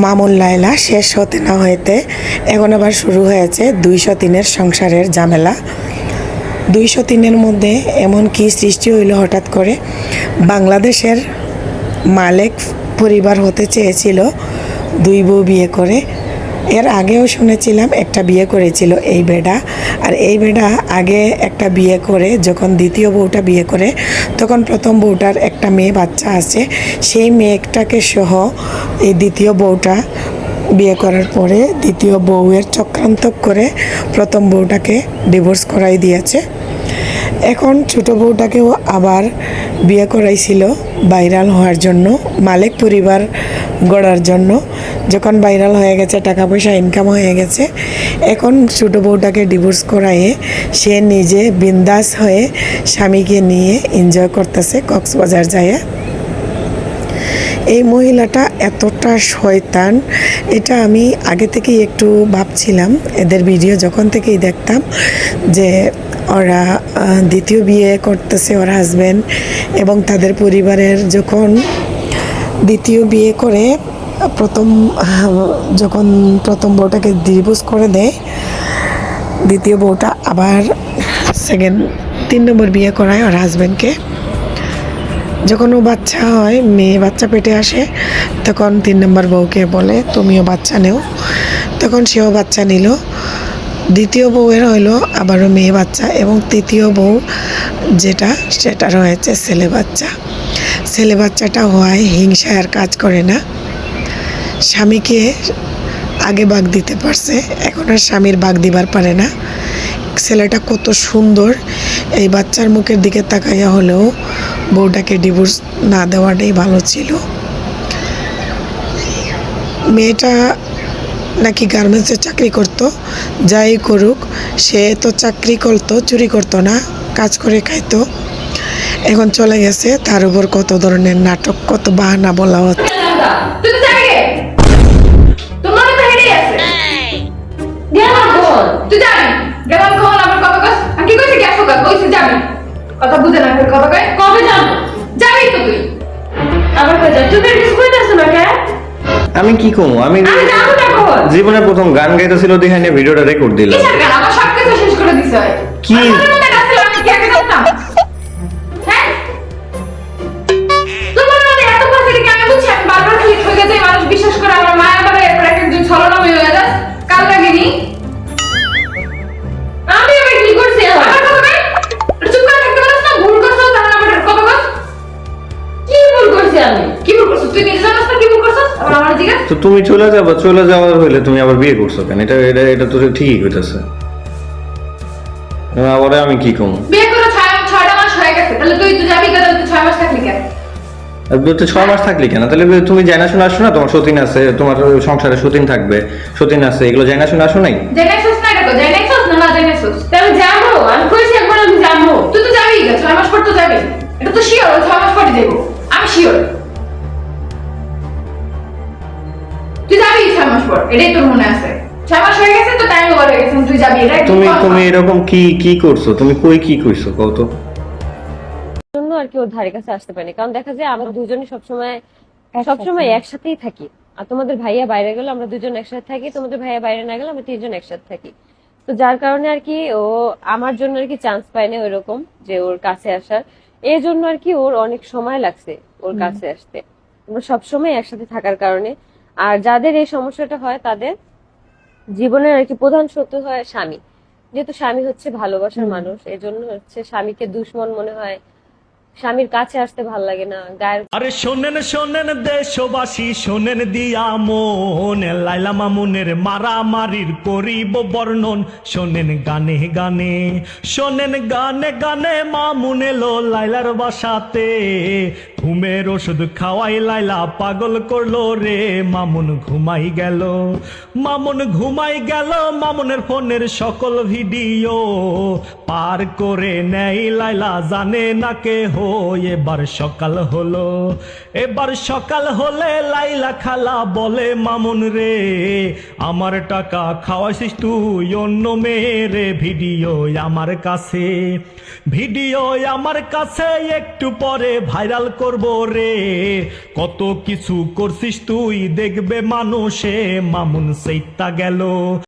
মামুন লায়লা শেষ হতে না হইতে এখন আবার শুরু হয়েছে 203-এর সংসারের ঝামেলা। 203-এর মধ্যে এমন কি সৃষ্টি হইল হঠাৎ করে। বাংলাদেশের মালেক পরিবার হতে চেয়েছিল 2 বউ বিয়ে করে। এর আগেও শুনেছিলাম একটা বিয়ে করেছিল এই বেডা। আর এই বেডা আগে একটা বিয়ে করে যখন দ্বিতীয় বউটা বিয়ে করে তখন প্রথম বউটার একটা মেয়ে বাচ্চা আছে। সেই মেয়েটাকে সহ এই দ্বিতীয় বউটা বিয়ে করার পরে দ্বিতীয় বউয়ের চক্রান্ত করে প্রথম বউটাকে ডিভোর্স করাই দিয়েছে। এখন ছোটো বউটাকেও আবার বিয়ে করাইছিল ভাইরাল হওয়ার জন্য, মালেক পরিবার গড়ার জন্য। যখন ভাইরাল হয়ে গেছে, টাকা পয়সা ইনকাম হয়ে গেছে, এখন ছোটো বউটাকে ডিভোর্স করাইয়ে সে নিজে বিন্দাস হয়ে স্বামীকে নিয়ে এনজয় করতেছে কক্সবাজার যায়। এই মহিলাটা এতটা শয়তান, এটা আমি আগে থেকেই একটু ভাবছিলাম। এদের ভিডিও যখন থেকেই দেখতাম যে ওরা দ্বিতীয় বিয়ে করতেছে ওর হাজব্যান্ড, এবং তাদের পরিবারের যখন দ্বিতীয় বিয়ে করে যখন প্রথম বউটাকে ডিভোর্স করে দেয়, দ্বিতীয় বউটা আবার 3 নম্বর বিয়ে করায় ওর হাজব্যান্ডকে। যখন ও বাচ্চা হয়, মেয়ে বাচ্চা পেটে আসে, তখন 3 নম্বর বউকে বলে তুমিও বাচ্চা নেও। তখন সেও বাচ্চা নিল। দ্বিতীয় বউয়ের হইলো আবারও মেয়ে বাচ্চা, এবং তৃতীয় বউ সেটা রয়েছে ছেলে বাচ্চা। ছেলে বাচ্চাটা হওয়ায় হিংসায় আর কাজ করে না। স্বামীকে আগে বাগ দিতে পারছে, এখন আর স্বামীর বাগ দিবার পারে না। ছেলেটা কত সুন্দর, এই বাচ্চার মুখের দিকে তাকাইয়া হলেও বউটাকে ডিভোর্স না দেওয়াটাই ভালো ছিল। মেয়েটা নাকি গার্মেন্টসে চাকরি করতো। যাই করুক, সে তো চাকরি করতো, চুরি করতো না, কাজ করে খাইতো। এখন চলে গেছে, তার উপর কত ধরনের নাটক, কত বাহানা বলা হচ্ছে। কথা বুঝে না, কথা কয় কবে যাব? যাবি তো তুই আবার কই যা? তুই কিছু কইতাছ না কে? আমি কি কমু? আমি যাবো না কখন? জীবনের প্রথম গান গাইতেছিল দেখে নিয়ে ভিডিওটা রেকর্ড দিলাম। কিসের গান? আমার সব কিছু শেষ করে দিছ। কি মনে গাছিল আমি কি আগে জানতাম? হ্যাঁ, তোমার মধ্যে এত ফ্যাসিলিটি আমি বুঝছি। আমি বারবার খালি ঠকে যাই, মানুষ বিশ্বাস করে আমার মায়া বাবা এরপর একজন ছলনাময়ী হয়ে যায়। কাল লাগেনি আমি এবার কি করছি? আমার কথা কই চুপ করে থাকতে পারছ না? ভুল করছ তাহলে আমার কথা কই। কি ভুল করছি আমি? কি ভুল করছ তুই? নিজে জানিস না কি ভুল করছ? আমার জিজ্ঞাসা তো তুমি চলে যাওয়ার হইলে তুমি আবার বিয়ে করছো কেন? এটা তো ঠিকই হইতাছে। আবার আমি কি কমু? বিয়ে করে 6টা মাস হয়ে গেছে, তাহলে তুই তো যাবি কেন? তুই 6 মাস থাকলি কেন? তো 6 মাস থাকলি কেন? তাহলে তুমি জানা শোনা আসো না? তোমার সতীন আছে, তোমার সংসারে সতীন থাকবে, সতীন আছে, এগুলো জানা শোনা আসো নাই? জেনাইছস না এটা? জেনাইছস না? না জেনাইছস? তাহলে যাবো। আমি কইছি একবার আমি যাবো। তুই তো যাবি, 6 মাস পর তো যাবি। এটা তো শিওর 6 মাস পরে যাবো। আমি শিওর তুই যাবি 6 মাস পর, এটাই তোর মনে আছে। 6 মাস হয়ে গেছে তো, টাইম ওভার হয়ে গেছে, তুই যাবি। এটা তুমি এরকম কি করছো? তুমি কি কইছো কও তো? জন্য আর কি ওর ধারে কাছে আসতে পারিনি, কারণ দেখা যায় আমরা দুজনই সবসময় একসাথেই থাকি। আর তোমাদের ভাইয়া বাইরে গেলে আমরা দুজন একসাথে থাকি, তোমাদের ভাইয়া বাইরে না গেলে আমরা 3জন একসাথে থাকি। তো যার কারণে আর কি ও আমার জন্য আর কি চান্স পায় না ওইরকম যে ওর কাছে আসার। এই জন্য আর কি ওর অনেক সময় লাগছে ওর কাছে আসতে। আমরা সবসময় একসাথে থাকার কারণে। আর যাদের এই সমস্যাটা হয় তাদের জীবনের আর কি প্রধান শত্রু হয় স্বামী। যেহেতু স্বামী হচ্ছে ভালোবাসার মানুষ, এজন্য হচ্ছে স্বামীকে দুশ্মন মনে হয়, স্বামীর কাছে আসতে ভাল লাগে না, গায়ের। আরে শোনেন দেশবাসী, শোনেন দিয়া মন, লাইলা মামুনের মারামারির করিব বর্ণন। শোনেন গানে গানে, শোনেন গানে গানে, মামুন এলো লাইলার বাসাতে। ঘুমের ওষুধ খাওয়াই লাইলা পাগল করলো রে। মামুন ঘুমাই গেল, মামুনের ফোনের সকল ভিডিও পার করে নেই লাইলা, জানে না কে এবার সকাল হলো, এবার সকাল হলে লাইলা খালা বলে মামুন রে আমার টাকা খাওয়াইছিস তুই অন্য মেয়েরে, ভিডিও আমার কাছে, ভিডিও আমার কাছে একটু পরে ভাইরাল করব রে, কত কিছু করছিস তুই দেখবে মানুষে, মামুন সেইটা গেল।